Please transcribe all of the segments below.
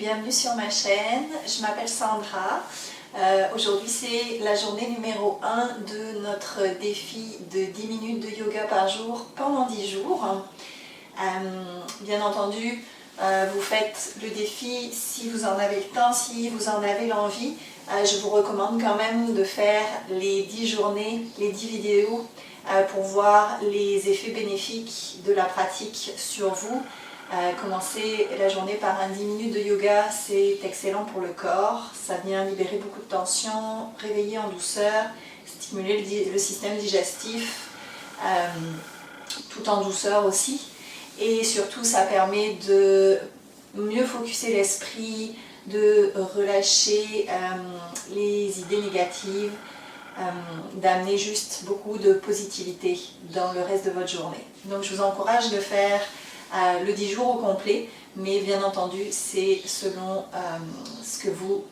bienvenue sur ma chaîne. Je m'appelle Sandra. Aujourd'hui c'est la journée numéro 1 de notre défi de 10 minutes de yoga par jour pendant 10 jours. Bien entendu, vous faites le défi si vous en avez le temps, si vous en avez l'envie. Je vous recommande quand même de faire les 10 journées, les 10 vidéos pour voir les effets bénéfiques de la pratique sur vous. Commencer la journée par un 10 minutes de yoga, c'est excellent pour le corps. Ça vient libérer beaucoup de tension, réveiller en douceur, stimuler le système digestif tout en douceur aussi. Et surtout, ça permet de mieux focuser l'esprit, de relâcher les idées négatives, d'amener juste beaucoup de positivité dans le reste de votre journée. Donc je vous encourage de faire le 10 jours au complet, mais bien entendu c'est selon ce que vous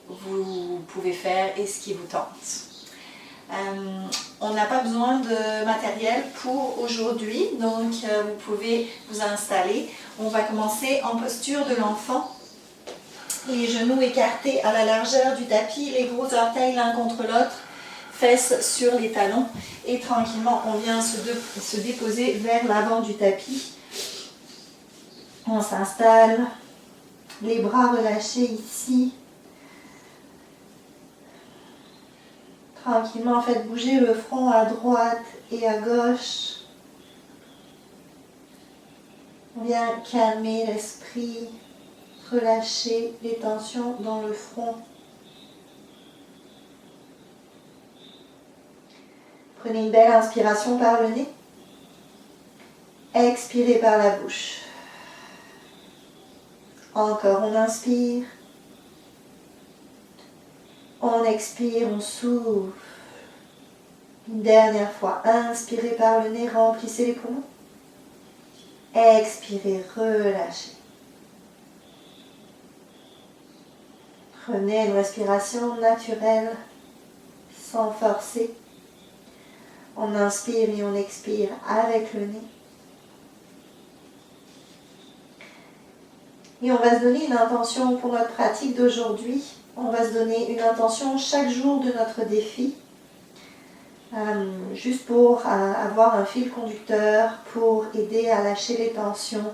pouvez faire et ce qui vous tente. On n'a pas besoin de matériel pour aujourd'hui, donc vous pouvez vous installer. On va commencer en posture de l'enfant. Les genoux écartés à la largeur du tapis, les gros orteils l'un contre l'autre, fesses sur les talons, et tranquillement on vient se déposer vers l'avant du tapis. On s'installe, les bras relâchés ici. Tranquillement, faites bouger le front à droite et à gauche. On vient calmer l'esprit, relâcher les tensions dans le front. Prenez une belle inspiration par le nez. Expirez par la bouche. Encore, on inspire. On expire, on souffle. Une dernière fois, inspirez par le nez, remplissez les poumons. Expirez, relâchez. Prenez une respiration naturelle, sans forcer. On inspire et on expire avec le nez. Et on va se donner une intention pour notre pratique d'aujourd'hui. On va se donner une intention chaque jour de notre défi. Juste pour avoir un fil conducteur, pour aider à lâcher les tensions,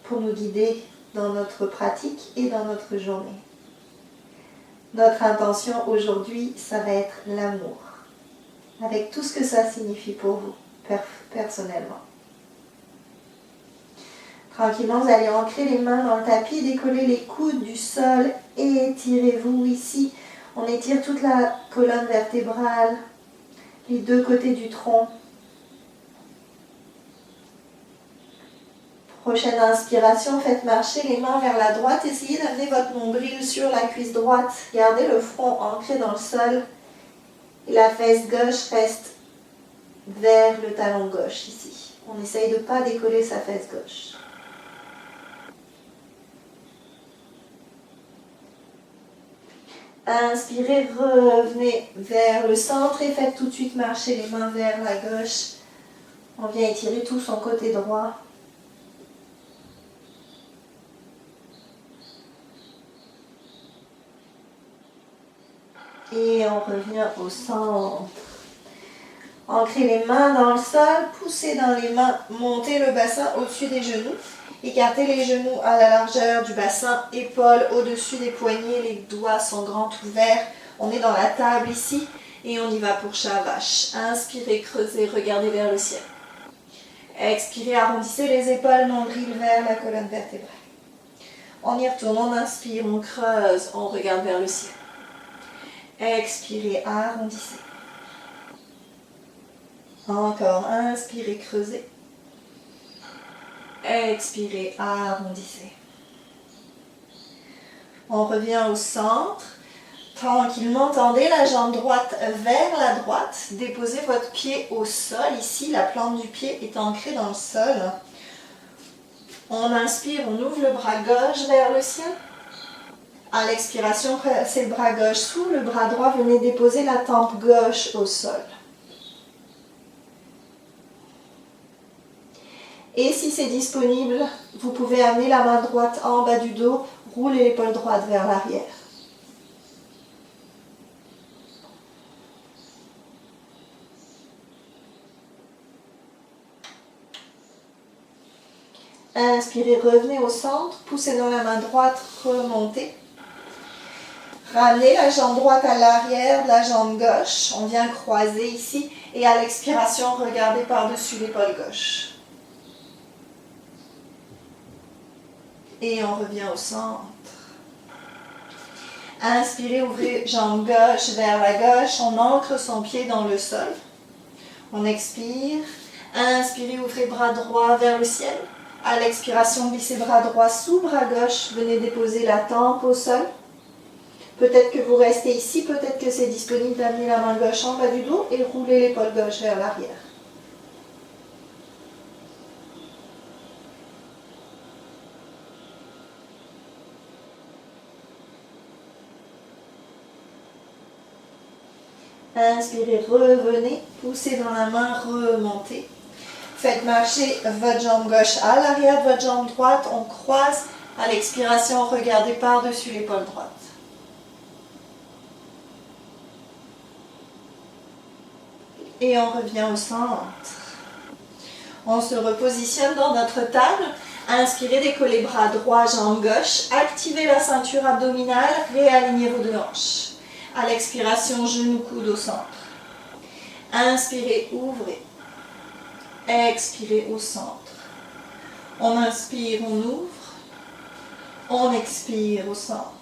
pour nous guider dans notre pratique et dans notre journée. Notre intention aujourd'hui, ça va être l'amour, avec tout ce que ça signifie pour vous, personnellement. Tranquillement, vous allez ancrer les mains dans le tapis, décoller les coudes du sol et étirez-vous ici. On étire toute la colonne vertébrale, les deux côtés du tronc. Prochaine inspiration, faites marcher les mains vers la droite. Essayez d'amener votre nombril sur la cuisse droite. Gardez le front ancré dans le sol. Et la fesse gauche reste vers le talon gauche ici. On essaye de ne pas décoller sa fesse gauche. Inspirez, revenez vers le centre et faites tout de suite marcher les mains vers la gauche. On vient étirer tout son côté droit. Et on revient au centre. Ancrez les mains dans le sol, poussez dans les mains, montez le bassin au-dessus des genoux. Écartez les genoux à la largeur du bassin, épaules au-dessus des poignets, les doigts sont grands ouverts. On est dans la table ici et on y va pour chat vache. Inspirez, creusez, regardez vers le ciel. Expirez, arrondissez les épaules, nombril vers la colonne vertébrale. On y retourne, on inspire, on creuse, on regarde vers le ciel. Expirez, arrondissez. Encore, inspirez, creusez. Expirez, arrondissez. On revient au centre. Tranquillement, tendez la jambe droite vers la droite. Déposez votre pied au sol. Ici, la plante du pied est ancrée dans le sol. On inspire, on ouvre le bras gauche vers le ciel. À l'expiration, placez le bras gauche sous le bras droit. Venez déposer la tempe gauche au sol. Et si c'est disponible, vous pouvez amener la main droite en bas du dos, Roulez l'épaule droite vers l'arrière. Inspirez, revenez au centre, poussez dans la main droite, remontez. Ramenez la jambe droite à l'arrière de la jambe gauche. On vient croiser ici et à l'expiration, regardez par-dessus l'épaule gauche. Et on revient au centre. Inspirez, ouvrez jambe gauche vers la gauche. On ancre son pied dans le sol. On expire. Inspirez, ouvrez bras droit vers le ciel. À l'expiration, glissez bras droit sous bras gauche. Venez déposer la tempe au sol. Peut-être que vous restez ici, peut-être que c'est disponible d'amener la main gauche en bas du dos et rouler l'épaule gauche vers l'arrière. Inspirez, revenez, poussez dans la main, remontez. Faites marcher votre jambe gauche à l'arrière de votre jambe droite, on croise. À l'expiration, regardez par-dessus l'épaule droite. Et on revient au centre. On se repositionne dans notre table. Inspirez, décollez bras droit, jambe gauche. Activez la ceinture abdominale, réalignez vos deux hanches. À l'expiration, genoux, coude au centre. Inspirez, ouvrez. Expirez au centre. On inspire, on ouvre. On expire au centre.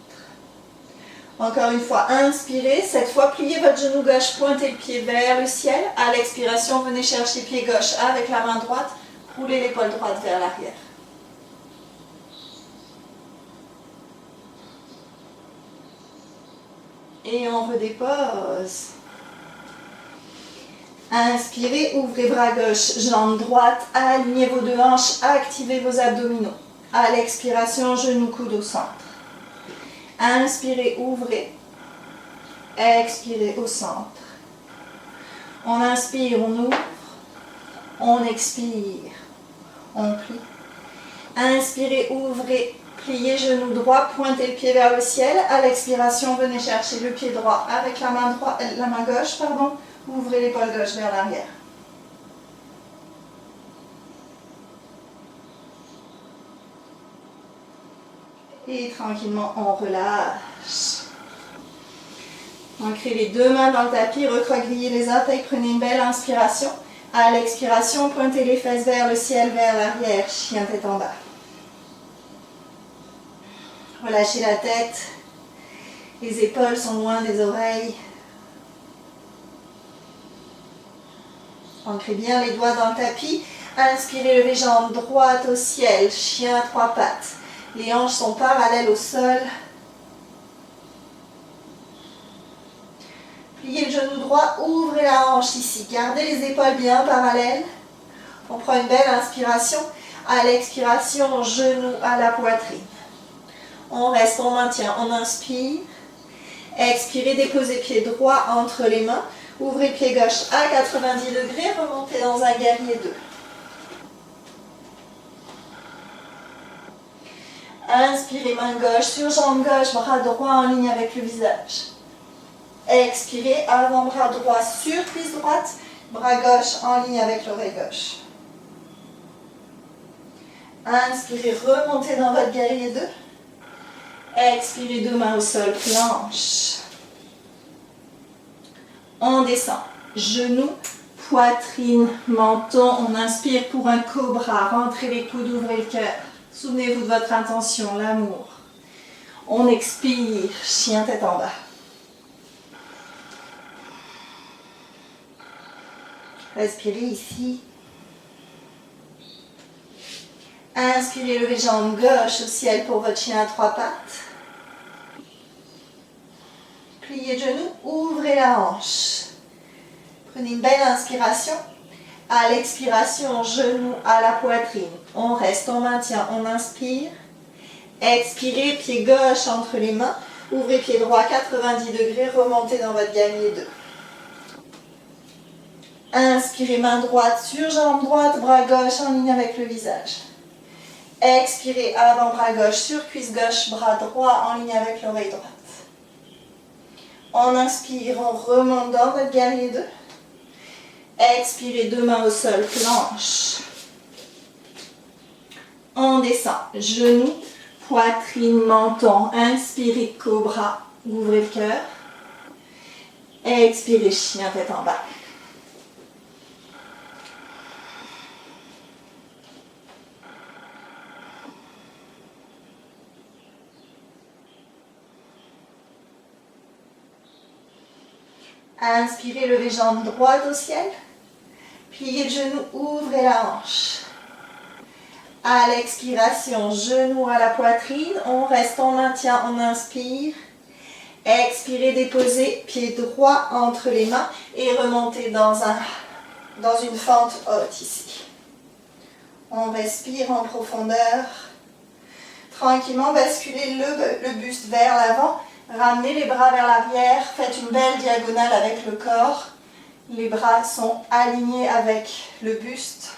Encore une fois, inspirez. Cette fois, pliez votre genou gauche, pointez le pied vers le ciel. À l'expiration, venez chercher pied gauche avec la main droite. Roulez l'épaule droite vers l'arrière. Et on redépose. Inspirez, ouvrez bras gauche, jambe droite, alignez vos deux hanches, activez vos abdominaux. À l'expiration, genoux, coude au centre. Inspirez, ouvrez. Expirez au centre. On inspire, on ouvre. On expire. On plie. Inspirez, ouvrez. Pliez genou droit, pointez le pied vers le ciel. À l'expiration, venez chercher le pied droit avec la main gauche. Ouvrez l'épaule gauche vers l'arrière. Et tranquillement, on relâche. Ancrez les deux mains dans le tapis, recroquevillez les orteils, prenez une belle inspiration. À l'expiration, pointez les fesses vers le ciel, vers l'arrière, chien tête en bas. Relâchez la tête, les épaules sont loin des oreilles. Ancrez bien les doigts dans le tapis. Inspirez, levez jambe droite au ciel, chien à trois pattes. Les hanches sont parallèles au sol. Pliez le genou droit, ouvrez la hanche ici. Gardez les épaules bien parallèles. On prend une belle inspiration. À l'expiration, genou à la poitrine. On reste, on maintient, on inspire. Expirez, déposez pied droit entre les mains. Ouvrez pied gauche à 90 degrés, remontez dans un guerrier 2. Inspirez, main gauche sur jambe gauche, bras droit en ligne avec le visage. Expirez, avant-bras droit sur cuisse droite, bras gauche en ligne avec l'oreille gauche. Inspirez, remontez dans votre guerrier 2. Expirez, deux mains au sol, planche. On descend, genoux, poitrine, menton. On inspire pour un cobra, rentrez les coudes, ouvrez le cœur. Souvenez-vous de votre intention, l'amour. On expire, chien tête en bas. Respirez ici. Inspirez, levez jambe gauche au ciel pour votre chien à trois pattes. Pliez le genou, ouvrez la hanche. Prenez une belle inspiration. À l'expiration, genou à la poitrine. On reste, on maintient, on inspire. Expirez, pied gauche entre les mains. Ouvrez pied droit 90 degrés, remontez dans votre guerrier 2. Inspirez, main droite sur jambe droite, bras gauche en ligne avec le visage. Expirez, avant-bras gauche sur cuisse gauche, bras droit en ligne avec l'oreille droite. En inspirant, on remonte dans votre guerrier 2. Expirez, deux mains au sol, planche. On descend, genoux, poitrine, menton. Inspirez, cobra, ouvrez le cœur. Expirez, chien, tête en bas. Inspirez, levez jambe droite au ciel. Pliez le genou, ouvrez la hanche. À l'expiration, genou à la poitrine. On reste, on maintient, on inspire. Expirez, déposez pied droit entre les mains et remontez dans une fente haute ici. On respire en profondeur. Tranquillement, basculez le buste vers l'avant. Ramenez les bras vers l'arrière. Faites une belle diagonale avec le corps. Les bras sont alignés avec le buste.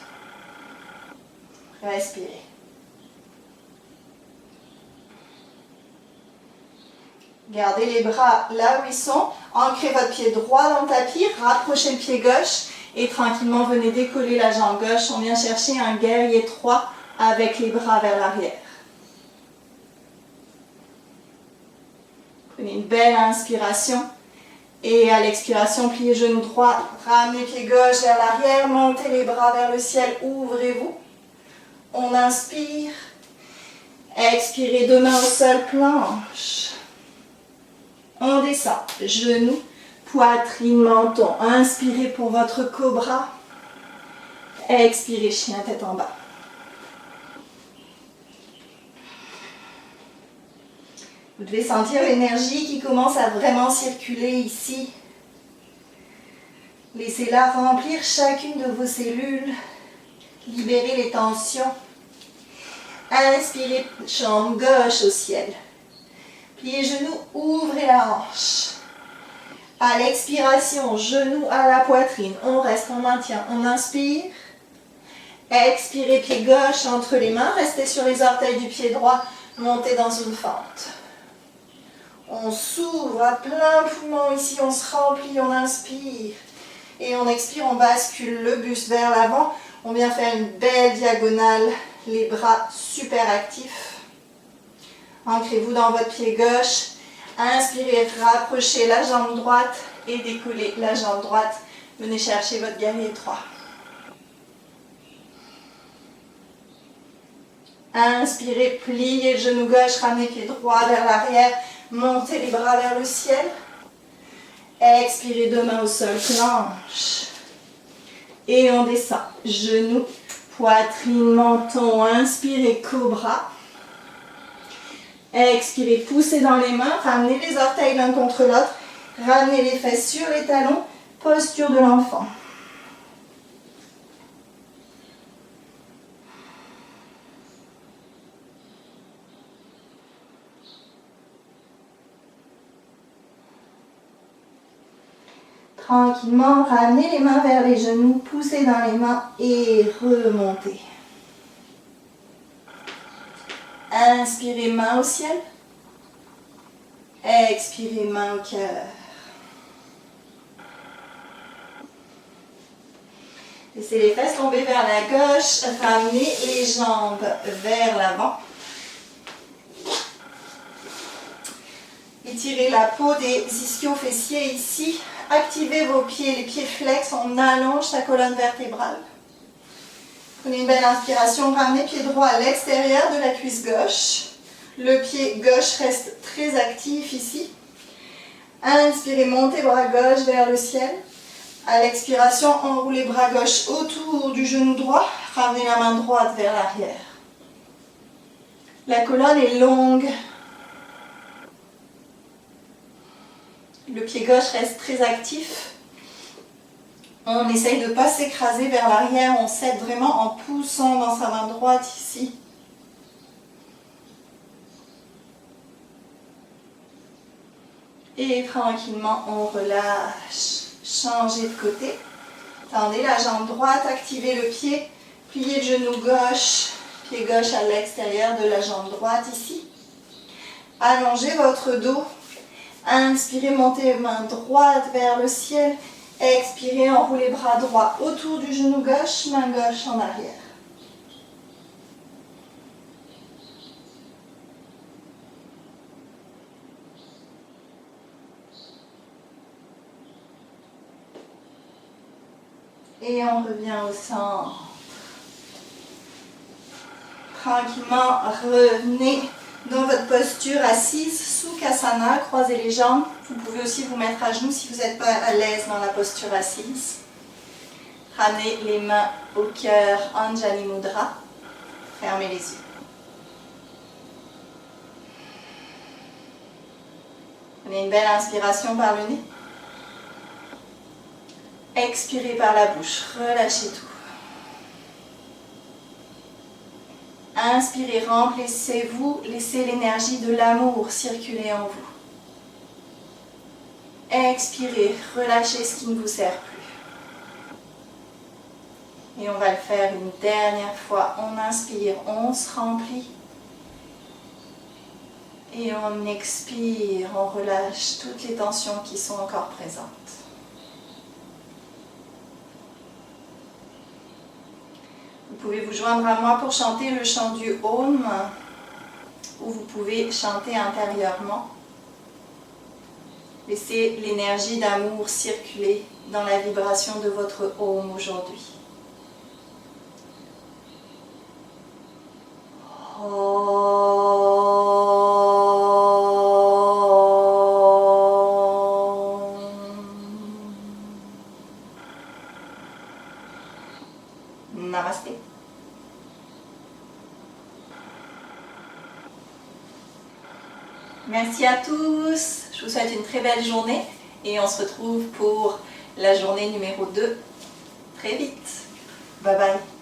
Respirez. Gardez les bras là où ils sont. Ancrez votre pied droit dans le tapis. Rapprochez le pied gauche. Et tranquillement, venez décoller la jambe gauche. On vient chercher un guerrier 3 avec les bras vers l'arrière. Prenez une belle inspiration. Et à l'expiration, pliez genou droit. Ramenez pied gauche vers l'arrière. Montez les bras vers le ciel. Ouvrez-vous. On inspire. Expirez, deux mains au sol, planche. On descend, genoux, poitrine, menton. Inspirez pour votre cobra. Expirez, chien, tête en bas. Vous devez sentir l'énergie qui commence à vraiment circuler ici. Laissez-la remplir chacune de vos cellules. Libérez les tensions. Inspirez, jambe gauche au ciel. Pliez genoux, ouvrez la hanche. À l'expiration, genou à la poitrine. On reste, on maintient, on inspire. Expirez, pied gauche entre les mains. Restez sur les orteils du pied droit. Montez dans une fente. On s'ouvre à plein poumon ici. On se remplit, on inspire. Et on expire, on bascule le buste vers l'avant. On vient faire une belle diagonale. Les bras super actifs. Ancrez-vous dans votre pied gauche. Inspirez, rapprochez la jambe droite et décollez la jambe droite. Venez chercher votre guerrier 3. Inspirez, pliez le genou gauche, ramenez pied droit vers l'arrière. Montez les bras vers le ciel. Expirez, deux mains au sol, planche. Et on descend. Genoux, poitrine, menton. Inspirez, cobra. Expirez, poussez dans les mains, ramenez les orteils l'un contre l'autre, ramenez les fesses sur les talons, posture de l'enfant. Tranquillement, ramenez les mains vers les genoux, poussez dans les mains et remontez. Inspirez, main au ciel. Expirez, main au cœur. Laissez les fesses tomber vers la gauche. Ramenez les jambes vers l'avant. Étirez la peau des ischio-fessiers ici. Activez vos pieds, les pieds flex. On allonge la colonne vertébrale. Prenez une belle inspiration, ramenez pied droit à l'extérieur de la cuisse gauche. Le pied gauche reste très actif ici. Inspirez, montez bras gauche vers le ciel. À l'expiration, enroulez bras gauche autour du genou droit. Ramenez la main droite vers l'arrière. La colonne est longue. Le pied gauche reste très actif. On essaye de ne pas s'écraser vers l'arrière, on s'aide vraiment en poussant dans sa main droite ici. Et tranquillement, on relâche. Changez de côté. Tendez la jambe droite, activez le pied, pliez le genou gauche, Pied gauche à l'extérieur de la jambe droite ici. Allongez votre dos. Inspirez, montez main droite vers le ciel. Expirez, enroulez bras droit autour du genou gauche, main gauche en arrière. Et on revient au centre. Tranquillement, revenez dans votre posture assise, Sukhasana, croisez les jambes. Vous pouvez aussi vous mettre à genoux si vous n'êtes pas à l'aise dans la posture assise. Ramenez les mains au cœur, Anjali Mudra. Fermez les yeux. Prenez une belle inspiration par le nez. Expirez par la bouche, relâchez tout. Inspirez, remplissez-vous, laissez l'énergie de l'amour circuler en vous. Expirez, relâchez ce qui ne vous sert plus. Et on va le faire une dernière fois. On inspire, on se remplit. Et on expire, on relâche toutes les tensions qui sont encore présentes. Vous pouvez vous joindre à moi pour chanter le chant du Om, ou vous pouvez chanter intérieurement. Laissez l'énergie d'amour circuler dans la vibration de votre Om aujourd'hui. Namasté. Merci à tous, je vous souhaite une très belle journée et on se retrouve pour la journée numéro 2 très vite. Bye bye.